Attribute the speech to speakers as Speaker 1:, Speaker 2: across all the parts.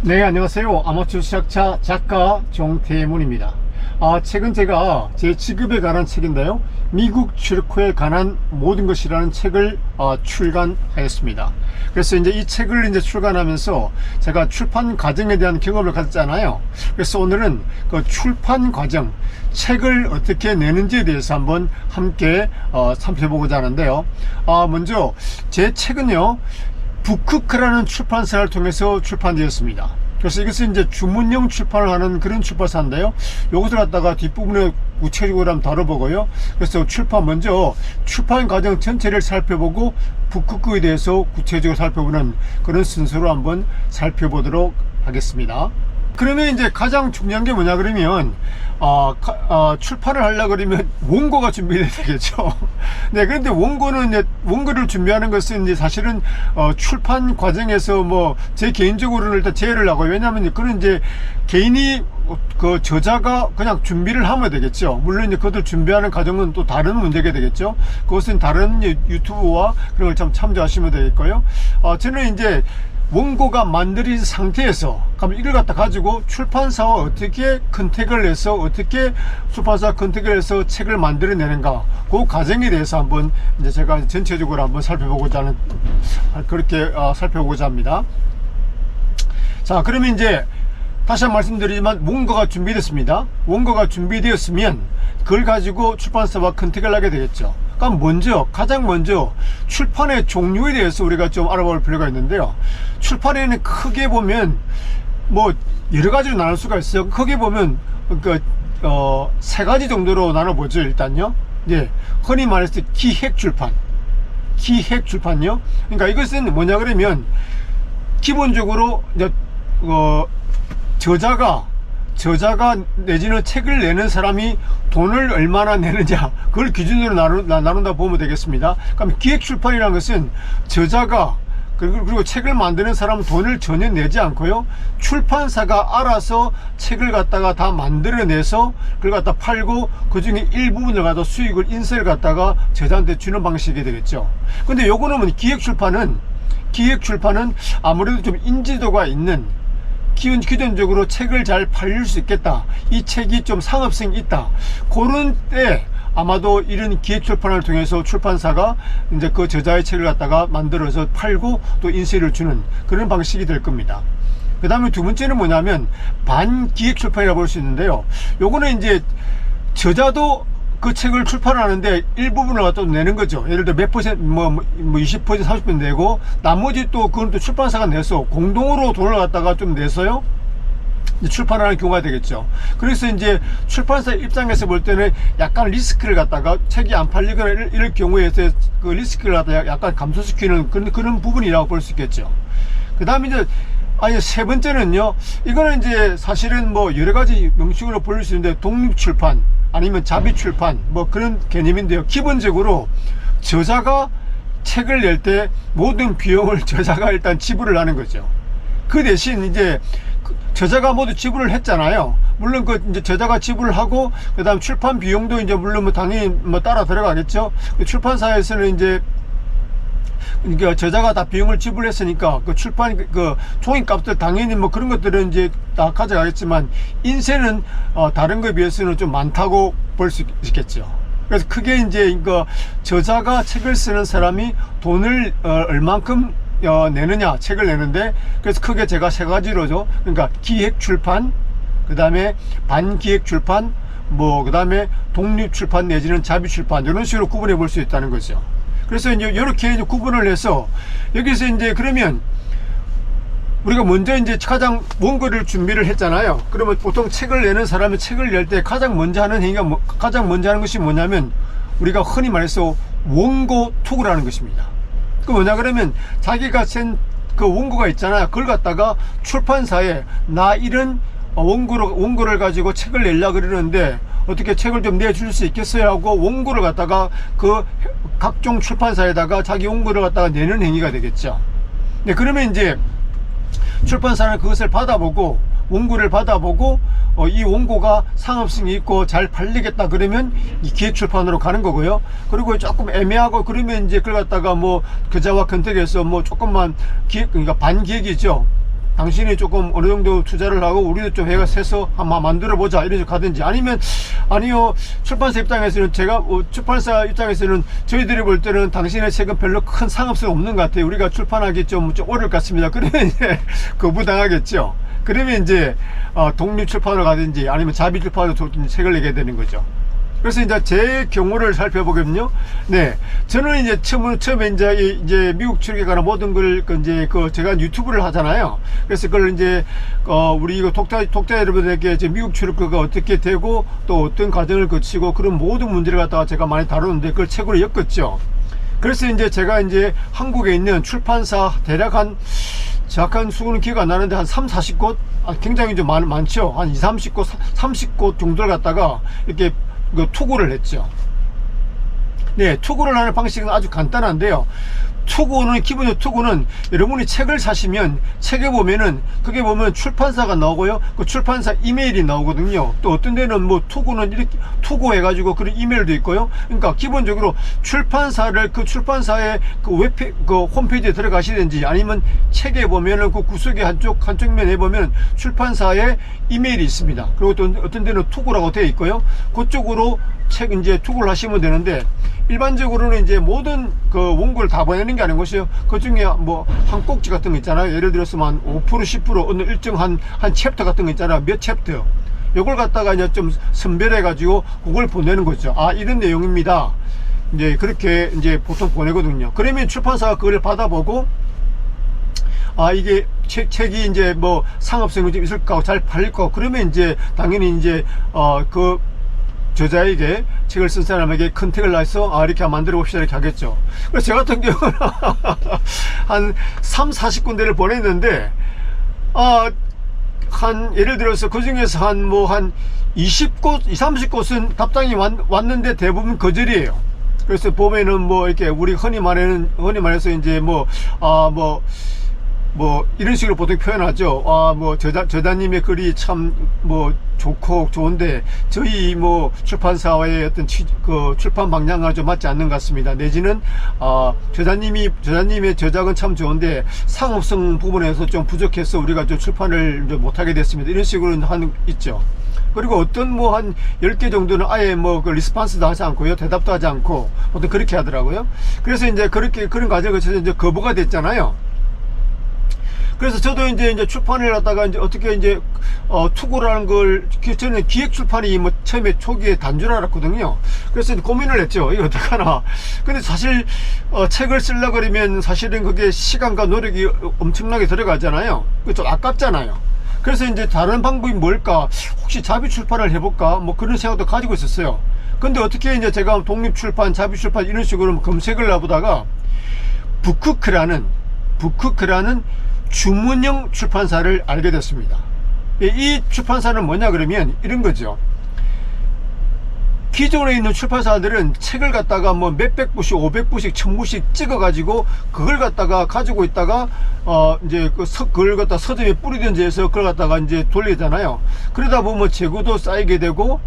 Speaker 1: 네, 안녕하세요. 아마추어 시작자 작가 정태문입니다. 책은 제가 제 직업에 관한 책인데요. 미국 출코에 관한 모든 것이라는 책을 출간하였습니다. 그래서 이제 이 책을 이제 출간하면서 제가 출판 과정에 대한 경험을 가졌잖아요. 그래서 오늘은 그 출판 과정, 책을 어떻게 내는지에 대해서 한번 함께 살펴보고자 하는데요. 먼저 제 책은요, 북크크라는 출판사를 통해서 출판되었습니다. 그래서 이것은 이제 주문형 출판을 하는 그런 출판사인데요. 요것을 갖다가 뒷부분에 구체적으로 한번 다뤄보고요. 그래서 먼저 출판 과정 전체를 살펴보고 북크크에 대해서 구체적으로 살펴보는 그런 순서로 한번 살펴보도록 하겠습니다. 그러면 이제 가장 중요한 게 뭐냐 그러면 출판을 하려고 그러면 원고가 준비돼야 되겠죠. 네, 그런데 원고를 준비하는 것은 이제 사실은 출판 과정에서 뭐 제 개인적으로는 일단 제외를 하고, 왜냐하면 그런 이제 개인이 그 저자가 그냥 준비를 하면 되겠죠. 물론 이제 그것을 준비하는 과정은 또 다른 문제가 되겠죠. 그것은 다른 유튜브와 그런 걸 참 참조하시면 되겠고요. 저는 이제 원고가 만들어진 상태에서 그럼 이걸 갖다 가지고 출판사와 어떻게 컨택을 해서 어떻게 출판사 컨택을 해서 책을 만들어내는가, 그 과정에 대해서 한번 이제 제가 전체적으로 한번 살펴보고자 합니다. 자, 그러면 이제 다시 한번 말씀드리지만 원고가 준비됐습니다. 원고가 준비되었으면 그걸 가지고 출판사와 컨택을 하게 되겠죠. 그러니까 가장 먼저 출판의 종류에 대해서 우리가 좀 알아볼 필요가 있는데요. 출판에는 크게 보면 뭐 여러 가지로 나눌 수가 있어요. 크게 보면 세 가지 정도로 나눠보죠. 일단요, 예, 흔히 말해서 기획 출판요. 그러니까 이것은 뭐냐 그러면 기본적으로 이제 저자가 내지는 책을 내는 사람이 돈을 얼마나 내느냐, 그걸 기준으로 나눈다 보면 되겠습니다. 그럼 기획 출판이라는 것은 저자가 그리고 책을 만드는 사람은 돈을 전혀 내지 않고요, 출판사가 알아서 책을 갖다가 다 만들어내서 그걸 갖다 팔고 그 중에 일부분을 갖다 수익을 인세를 갖다가 저자한테 주는 방식이 되겠죠. 근데 요거는 기획 출판은 아무래도 좀 인지도가 있는, 기본적으로 책을 잘 팔릴 수 있겠다, 이 책이 좀 상업성이 있다, 그런 때 아마도 이런 기획 출판을 통해서 출판사가 이제 그 저자의 책을 갖다가 만들어서 팔고 또 인세를 주는 그런 방식이 될 겁니다. 그 다음에 두 번째는 뭐냐면 반기획 출판이라고 볼 수 있는데요. 요거는 이제 저자도 그 책을 출판하는데 일부분을 갖다 내는 거죠. 예를 들어 몇 퍼센트, 20%, 30% 내고 나머지 또 그건 또 출판사가 내서 공동으로 돈을 갖다가 좀 내서요, 출판하는 경우가 되겠죠. 그래서 이제 출판사 입장에서 볼 때는 약간 리스크를 갖다가 책이 안 팔리거나 이럴 경우에 그 리스크를 갖다가 약간 감소시키는 그런 부분이라고 볼 수 있겠죠. 그 다음에 이제 세 번째는요, 이거는 이제 사실은 뭐 여러 가지 명칭으로 불릴 수 있는데 독립출판 아니면 자비출판 뭐 그런 개념인데요. 기본적으로 저자가 책을 낼 때 모든 비용을 저자가 일단 지불을 하는 거죠. 그 대신 이제 저자가 모두 지불을 했잖아요. 물론 이제 저자가 지불을 하고 그 다음 출판 비용도 이제 물론 당연히 따라 들어가겠죠. 출판사에서는 이제 그러니까 저자가 다 비용을 지불했으니까 그 출판 종이값들 당연히 그런 것들은 이제 다 가져가겠지만 인세는 다른 거에 비해서는 좀 많다고 볼 수 있겠죠. 그래서 크게 이제 저자가 책을 쓰는 사람이 돈을 얼만큼 내느냐, 책을 내는데, 그래서 크게 제가 세 가지로죠. 그러니까 기획 출판, 그 다음에 반기획 출판, 그 다음에 독립 출판 내지는 자비 출판, 이런 식으로 구분해 볼 수 있다는 거죠. 그래서 이제 이렇게 구분을 해서 여기서 이제 그러면 우리가 먼저 이제 가장 원고를 준비를 했잖아요. 그러면 보통 책을 내는 사람이 책을 낼 때 가장 먼저 하는 것이 뭐냐면 우리가 흔히 말해서 원고 투구라는 것입니다. 그 뭐냐 그러면 자기가 쓴 그 원고가 있잖아요. 그걸 갖다가 출판사에 나 이런 원고를 가지고 책을 내려고 그러는데 어떻게 책을 좀 내줄 수 있겠어요 하고 원고를 갖다가 그 각종 출판사에다가 자기 원고를 갖다가 내는 행위가 되겠죠. 네, 그러면 이제 출판사는 그것을 받아보고 원고를 받아보고 이 원고가 상업성이 있고 잘 팔리겠다 그러면 이 기획 출판으로 가는 거고요. 그리고 조금 애매하고 그러면 이제 그걸 갖다가 저자와 컨택해서 조금만 그러니까 반기획이죠. 당신이 조금 어느 정도 투자를 하고 우리도 좀 해서 한번 만들어 보자 이런 식으로 가든지, 아니면 아니요, 출판사 입장에서는 제가 출판사 입장에서는 저희들이 볼 때는 당신의 책은 별로 큰 상업성 없는 것 같아요, 우리가 출판하기 좀 어려울 것 같습니다. 그러면 이제 거부당하겠죠. 그러면 이제 독립출판으로 가든지 아니면 자비출판으로 책을 내게 되는 거죠. 그래서 이제 제 경우를 살펴보거든요. 네, 저는 이제 처음에 이제 미국 출국에 관한 모든 걸 이제 제가 유튜브를 하잖아요. 그래서 그걸 이제 우리 이거 독자 여러분에게 이제 미국 출국가 어떻게 되고 또 어떤 과정을 거치고 그런 모든 문제를 갖다가 제가 많이 다루는데 그걸 책으로 엮었죠. 그래서 이제 제가 이제 한국에 있는 출판사 대략 정확한 수는 기억 안 나는데 한 30-40곳, 굉장히 좀 많죠. 한 20-30곳, 30곳 정도를 갖다가 이렇게 투고를 했죠. 네, 투고를 하는 방식은 아주 간단한데요. 기본적으로 투고는 여러분이 책을 사시면 책에 보면은 그게 보면 출판사가 나오고요, 그 출판사 이메일이 나오거든요. 또 어떤 데는 뭐 투고는 이렇게 투고해 가지고 그런 이메일도 있고요. 그러니까 기본적으로 출판사를 그 출판사의 그 홈페이지에 들어가시든지 아니면 책에 보면은 그 구석에 한쪽 면에 보면 출판사의 이메일이 있습니다. 그리고 또 어떤 데는 투고라고 되어 있고요. 그쪽으로 책 이제 투고를 하시면 되는데, 일반적으로는 이제 모든 그 원고를 다 보내는 게 아닌 것이요. 그 중에 뭐 한 꼭지 같은 거 있잖아요. 예를 들어서 한 5% 10% 어느 일정 한 챕터 같은 거 있잖아요. 몇 챕터. 요걸 갖다가 이제 좀 선별해 가지고 그걸 보내는 거죠. 이런 내용입니다. 이제 그렇게 이제 보통 보내거든요. 그러면 출판사가 그걸 받아보고 이게 책이 이제 뭐 상업성이 좀 있을까, 잘 팔릴 거, 그러면 이제 당연히 이제 그 저자에게, 책을 쓴 사람에게 컨택을 해서 이렇게 만들어 봅시다 이렇게 하겠죠. 그래서 저 같은 경우는 한 30-40군데를 보냈는데 예를 들어서 그 중에서 한 20곳, 20-30곳은 답장이 왔는데 대부분 거절이에요. 그래서 보면은 뭐 이렇게 우리 흔히 말해서 이제 이런 식으로 보통 표현하죠. 저자님의 글이 참 좋고 좋은데 저희 출판사와의 어떤 출판 방향과 좀 맞지 않는 것 같습니다. 내지는 저자님의 저작은 참 좋은데 상업성 부분에서 좀 부족해서 우리가 좀 출판을 못하게 됐습니다. 이런 식으로 있죠. 그리고 어떤 한 10개 정도는 아예 그 리스판스도 하지 않고요, 대답도 하지 않고 보통 그렇게 하더라고요. 그래서 이제 그런 과정을 거쳐서 이제 거부가 됐잖아요. 그래서 저도 이제 출판을 하다가 이제 어떻게 이제 투고라는 걸, 저는 기획 출판이 처음에 초기에 단 줄 알았거든요. 그래서 이제 고민을 했죠. 이거 어떡하나. 근데 사실 책을 쓰려고 그러면 사실은 그게 시간과 노력이 엄청나게 들어가잖아요. 좀 아깝잖아요. 그래서 이제 다른 방법이 뭘까, 혹시 자비 출판을 해볼까, 그런 생각도 가지고 있었어요. 근데 어떻게 이제 제가 독립출판, 자비 출판 이런 식으로 검색을 해보다가 북크크라는 주문형 출판사를 알게 됐습니다. 이 출판사는 뭐냐 그러면 이런 거죠. 기존에 있는 출판사들은 책을 갖다가 몇백 부씩, 500부씩, 1000부씩 찍어 가지고 그걸 갖다가 가지고 있다가 이제 그걸 갖다 서점에 뿌리든지 해서 그걸 갖다가 이제 돌리잖아요. 그러다 보면 재고도 쌓이게 되고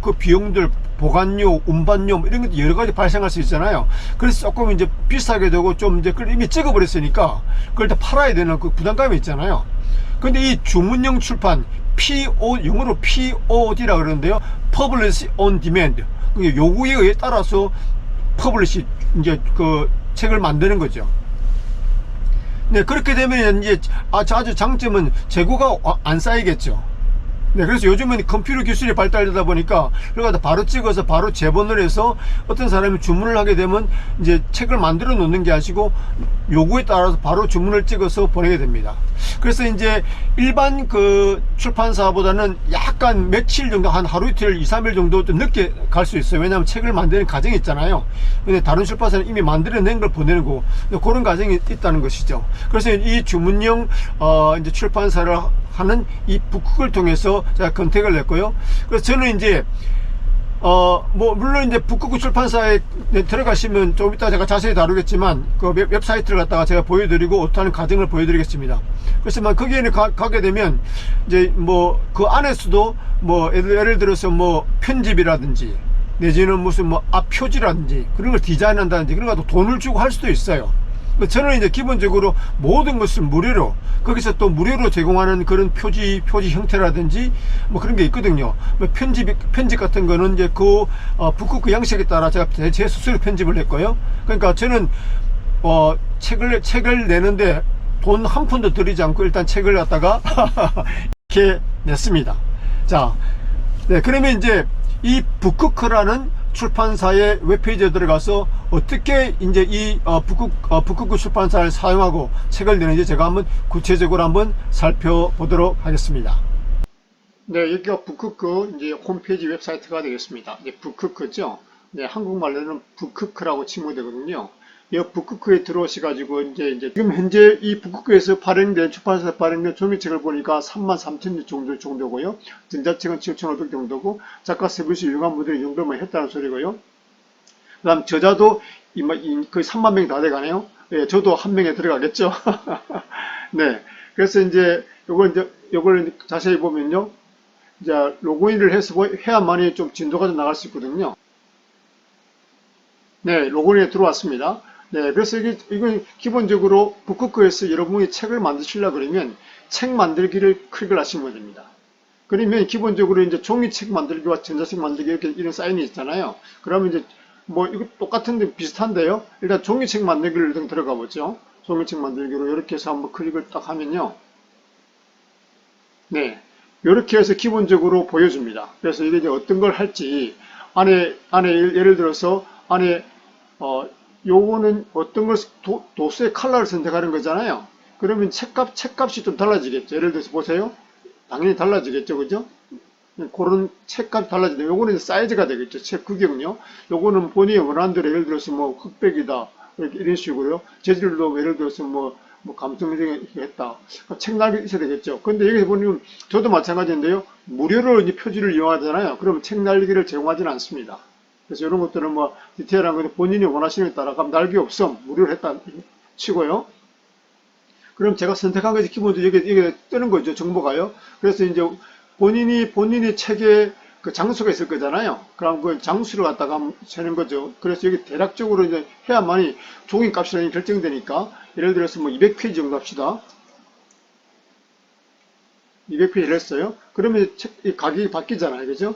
Speaker 1: 그 비용들, 보관료, 운반료 이런 것도 여러 가지 발생할 수 있잖아요. 그래서 조금 이제 비싸게 되고 좀 이제 그걸 이미 찍어 버렸으니까 그걸 다 팔아야 되는 그 부담감이 있잖아요. 근데 이 주문형 출판, 영어로 POD라 그러는데요. Publish on Demand. 요구에 의해 따라서 퍼블리시, 이제 그 책을 만드는 거죠. 네, 그렇게 되면 이제 아주 장점은 재고가 안 쌓이겠죠. 네, 그래서 요즘은 컴퓨터 기술이 발달되다 보니까 그걸 바로 찍어서 바로 재본을 해서 어떤 사람이 주문을 하게 되면 이제 책을 만들어 놓는 게 아니고 요구에 따라서 바로 주문을 찍어서 보내게 됩니다. 그래서 이제 일반 그 출판사보다는 약간 며칠 정도, 한 하루 이틀, 2-3일 정도 좀 늦게 갈 수 있어요. 왜냐하면 책을 만드는 과정이 있잖아요. 근데 다른 출판사는 이미 만들어낸 걸 보내는 거, 그런 과정이 있다는 것이죠. 그래서 이 주문형 이제 출판사를 하는 이 북극을 통해서 제가 컨택을 했고요. 그래서 저는 이제 물론 이제 북극 출판사에 들어가시면 좀 이따 제가 자세히 다루겠지만 그 웹사이트를 갖다가 제가 보여드리고 어떻게 하는 과정을 보여드리겠습니다. 그래서 거기에는 가게 되면 이제 그 안에서도 예를 들어서 편집이라든지 내지는 무슨 표지라든지 그런 걸 디자인한다든지 그런 것도 돈을 주고 할 수도 있어요. 저는 이제 기본적으로 모든 것을 무료로, 거기서 또 무료로 제공하는 그런 표지 형태라든지 뭐 그런 게 있거든요. 뭐 편집 같은 거는 이제 그 북극 양식에 따라 제가 제 스스로 편집을 했고요. 그러니까 저는 책을 내는데 돈 한 푼도 들이지 않고 일단 책을 갖다가 이렇게 냈습니다. 자, 네, 그러면 이제 이 북크크라는 출판사의 웹페이지에 들어가서 어떻게 이제 이 북크크 출판사를 사용하고 책을 내는지 제가 한번 구체적으로 한번 살펴보도록 하겠습니다. 네, 여기가 북크크 이제 홈페이지 웹사이트가 되겠습니다. 이제 북크크죠. 네, 한국말로는 북크크라고 치면 되거든요. 이 북크크에 들어오셔가지고 이제 지금 현재 이 북크크에서 발행된 출판사에서 발행된 종이책을 보니까 33,000개 정도고요. 전자책은 7,500 정도고 작가 서비스 유용한 분들이 이 정도만 했다는 소리고요. 그 다음 저자도 거의 3만 명이 다 돼가네요. 예, 저도 한 명에 들어가겠죠. 네, 그래서 이제 요걸 자세히 보면요, 이제 로그인을 해서 해야만이 좀 진도가 좀 나갈 수 있거든요. 네, 로그인에 들어왔습니다. 네, 그래서 이건 기본적으로 북크크에서 여러분이 책을 만드시려고 그러면 책 만들기를 클릭을 하시면 됩니다. 그러면 기본적으로 이제 종이책 만들기와 전자책 만들기 이런 사인이 있잖아요. 그러면 이제 뭐 이거 똑같은데 비슷한데요. 일단 종이책 만들기를 일단 들어가 보죠. 종이책 만들기로 이렇게 해서 한번 클릭을 딱 하면요. 네, 이렇게 해서 기본적으로 보여줍니다. 그래서 이게 이제 어떤 걸 할지 안에 예를 들어서 안에 요거는 어떤 걸 도수의 컬러를 선택하는 거잖아요. 그러면 책값이 좀 달라지겠죠. 예를 들어서 보세요. 당연히 달라지겠죠. 그죠? 그런 책값이 달라지는데 요거는 사이즈가 되겠죠. 책 구경요. 요거는 본인이 원하는 대로 예를 들어서 뭐 흑백이다. 이런 식으로요. 재질도 예를 들어서 뭐 감성적이게 했다. 책날개 있어야 되겠죠. 근데 여기서 보면 저도 마찬가지인데요. 무료로 이 표지를 이용하잖아요. 그러면 책날개를 제공하지는 않습니다. 그래서 이런 것들은 뭐 디테일한 것도 본인이 원하시는 데 따라 그럼 날개 없음 무료로 했다 치고요. 그럼 제가 선택한 것이 기본적으로 여기 뜨는 거죠. 정보가요. 그래서 이제 본인이 책에 그 장수가 있을 거잖아요. 그럼 그 장수를 갖다가 세는 거죠. 그래서 여기 대략적으로 이제 해야만이 종이 값이라는 게 결정되니까 예를 들어서 뭐 200페이지 정도 합시다. 200페이지를 했어요. 그러면 이 가격이 바뀌잖아요. 그죠?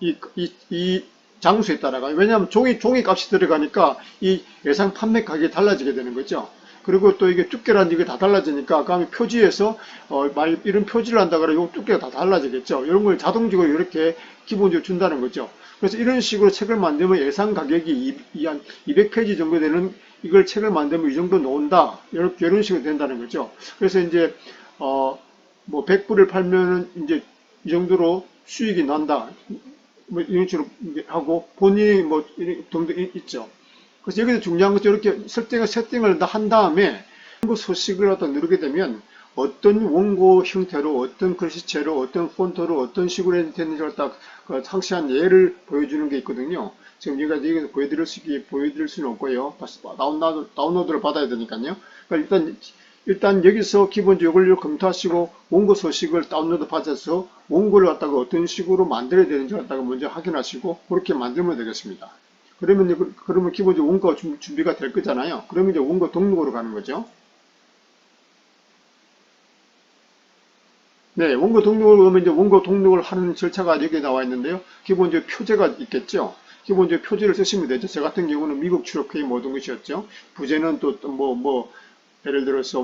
Speaker 1: 이 장수에 따라가. 왜냐하면 종이 값이 들어가니까 이 예상 판매 가격이 달라지게 되는 거죠. 그리고 또 이게 두께라는 게 다 달라지니까 아까 표지에서 만약 이런 표지를 한다 그러면 두께가 다 달라지겠죠. 이런 걸 자동적으로 이렇게 기본적으로 준다는 거죠. 그래서 이런 식으로 책을 만들면 예상 가격이 한 200페이지 정도 되는 이걸 책을 만들면 이 정도 나온다. 이런 식으로 된다는 거죠. 그래서 이제 뭐 100불을 팔면은 이제 이 정도로 수익이 난다. 뭐 이런 식으로 하고 본인이 뭐 돈도 있죠. 그래서 여기서 중요한 것은 이렇게 세팅을 한 다음에 원고 서식을 갖다 누르게 되면 어떤 원고 형태로 어떤 글씨체로 어떤 폰트로 어떤 식으로 됐는지를 딱 상세한 예를 보여주는 게 있거든요. 지금 여기서 보여드릴 수는 없고요. 다운로드를 받아야 되니까요. 그러니까 일단 여기서 기본적으로 검토하시고 원고 서식을 다운로드 받아서 원고를 갖다가 어떤 식으로 만들어야 되는지 갖다가 먼저 확인하시고 그렇게 만들면 되겠습니다. 그러면 기본적으로 원고가 준비가 될 거잖아요. 그러면 이제 원고 등록으로 가는 거죠. 네, 원고 등록을 하면 이제 원고 등록을 하는 절차가 여기 나와 있는데요. 기본적으로 표제가 있겠죠. 기본적으로 표제를 쓰시면 되죠. 저 같은 경우는 미국 출력회의 모든 것이었죠. 부제는 또 예를 들어서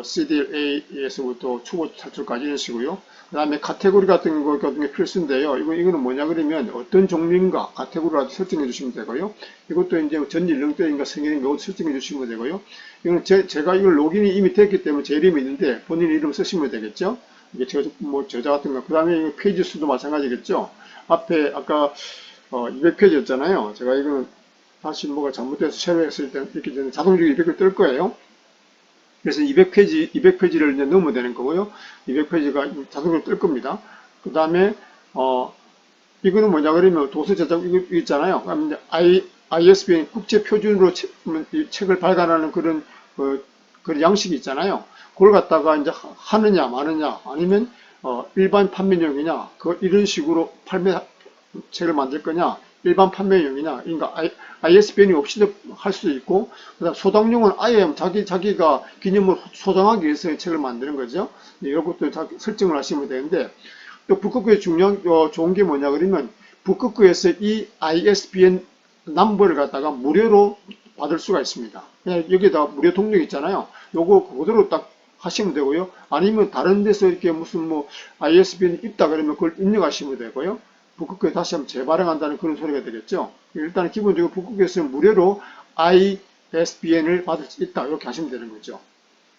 Speaker 1: CDA에서부터 초보 탈출까지 이런 식으로요. 그 다음에 카테고리 같은 거 필수인데요. 이거는 뭐냐 그러면 어떤 종류인가 카테고리라도 설정해 주시면 되고요. 이것도 이제 전 연령대인가 성인인가 이것도 설정해 주시면 되고요. 이건 제가 이걸 로그인이 이미 됐기 때문에 제 이름이 있는데 본인 이름 쓰시면 되겠죠. 이게 저자 같은 거. 그 다음에 페이지 수도 마찬가지겠죠. 앞에 아까 200페이지였잖아요. 제가 이거는 다시 뭐가 잘못돼서 새로 했을 때 이렇게 되는 자동적으로 200을 뜰 거예요. 그래서 200페이지를 이제 넣으면 되는 거고요. 200페이지가 자동으로 뜰 겁니다. 그 다음에, 이거는 뭐냐 그러면 도서 제작 이거 있잖아요. 그럼 이제 ISBN 국제표준으로 책을 발간하는 그런 양식이 있잖아요. 그걸 갖다가 이제 하느냐 마느냐 아니면 일반 판매용이냐 이런 식으로 책을 만들 거냐 일반 판매용이나 그러니까 ISBN이 없이도 할 수도 있고, 그다음 소장용은 아예 자기가 기념을 소장하기 위해서 책을 만드는 거죠. 이런 것도 설정을 하시면 되는데, 또 북극구의 좋은 게 뭐냐 그러면 북극구에서 이 ISBN 넘버를 갖다가 무료로 받을 수가 있습니다. 그냥 여기다 무료 등록 있잖아요. 요거 그대로 딱 하시면 되고요. 아니면 다른 데서 이렇게 무슨 뭐 ISBN 있다 그러면 그걸 입력하시면 되고요. 북극구에 다시 한번 재발행한다는 그런 소리가 되겠죠. 일단 기본적으로 북극구에서는 무료로 ISBN을 받을 수 있다 이렇게 하시면 되는 거죠.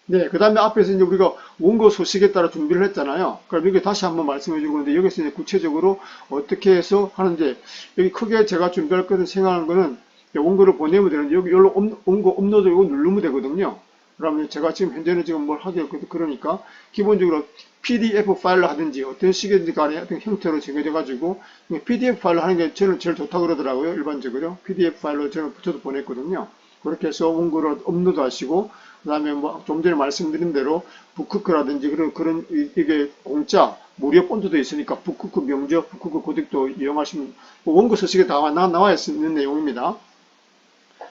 Speaker 1: 네, 그 다음에 앞에서 이제 우리가 원고 소식에 따라 준비를 했잖아요. 그럼 이게 다시 한번 말씀해 주고 있는데, 여기서 이제 구체적으로 어떻게 해서 하는데, 여기 크게 제가 준비할 거는 생각하는 거는 원고를 보내면 되는데, 여기 여기로 원고 업로드 이거 누르면 되거든요. 그러면 제가 지금 현재는 지금 뭘 하게 했거든요. 그러니까 기본적으로 PDF 파일로 하든지 어떤 식이든지 간에 어떤 형태로 정해져 가지고 PDF 파일로 하는 게 저는 제일 좋다고 그러더라고요. 일반적으로 PDF 파일로 저는 저도 보냈거든요. 그렇게 해서 원고를 업로드 하시고, 그 다음에 뭐 좀 전에 말씀드린 대로 북크크라든지 그런 이게 공짜 무료 폰트도 있으니까 북크크 명저, 북크크 고딕도 이용하시면 원고 서식에 다 나와 있는 내용입니다.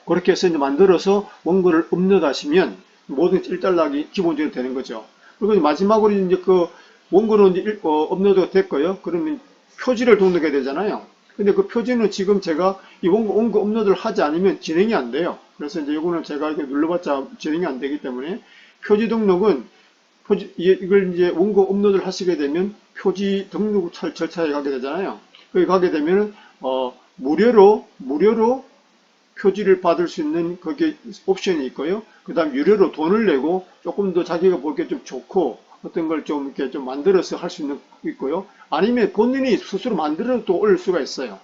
Speaker 1: 그렇게 해서 이제 만들어서 원고를 업로드 하시면 모든 일단락이 기본적으로 되는 거죠. 그리고 마지막으로 이제 그 원고는 이제 업로드가 됐고요. 그러면 표지를 등록해야 되잖아요. 근데 그 표지는 지금 제가 이 원고 업로드를 하지 않으면 진행이 안 돼요. 그래서 이제 이거는 제가 이렇게 눌러봤자 진행이 안 되기 때문에 표지 등록은 이걸 이제 원고 업로드를 하시게 되면 표지 등록 절차에 가게 되잖아요. 거기 가게 되면 무료로 표지를 받을 수 있는 거기에 옵션이 있고요. 그 다음 유료로 돈을 내고 조금 더 자기가 보기에 좀 좋고 어떤 걸 좀 이렇게 좀 만들어서 할 수 있고요. 아니면 본인이 스스로 만들어 또 올릴 수가 있어요.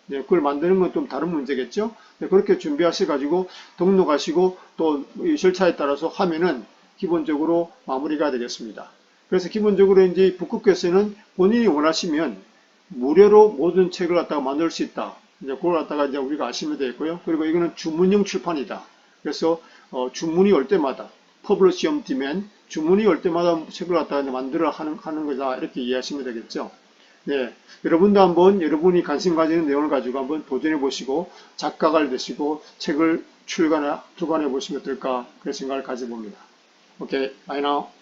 Speaker 1: 네, 그걸 만드는 건 좀 다른 문제겠죠. 네, 그렇게 준비하셔가지고 등록하시고 또 이 절차에 따라서 하면은 기본적으로 마무리가 되겠습니다. 그래서 기본적으로 이제 북극에서는 본인이 원하시면 무료로 모든 책을 갖다가 만들 수 있다. 이제 그걸 갖다가 이제 우리가 아시면 되겠고요. 그리고 이거는 주문형 출판이다. 그래서 주문이 올 때마다 Publish on Demand, 주문이 올 때마다 책을 갖다가 만들어 하는 거다. 이렇게 이해하시면 되겠죠. 네, 여러분도 한번 여러분이 관심 가지는 내용을 가지고 한번 도전해 보시고 작가가 되시고 책을 출간해 보시면 어떨까 그런 생각을 가져봅니다. 오케이, bye now.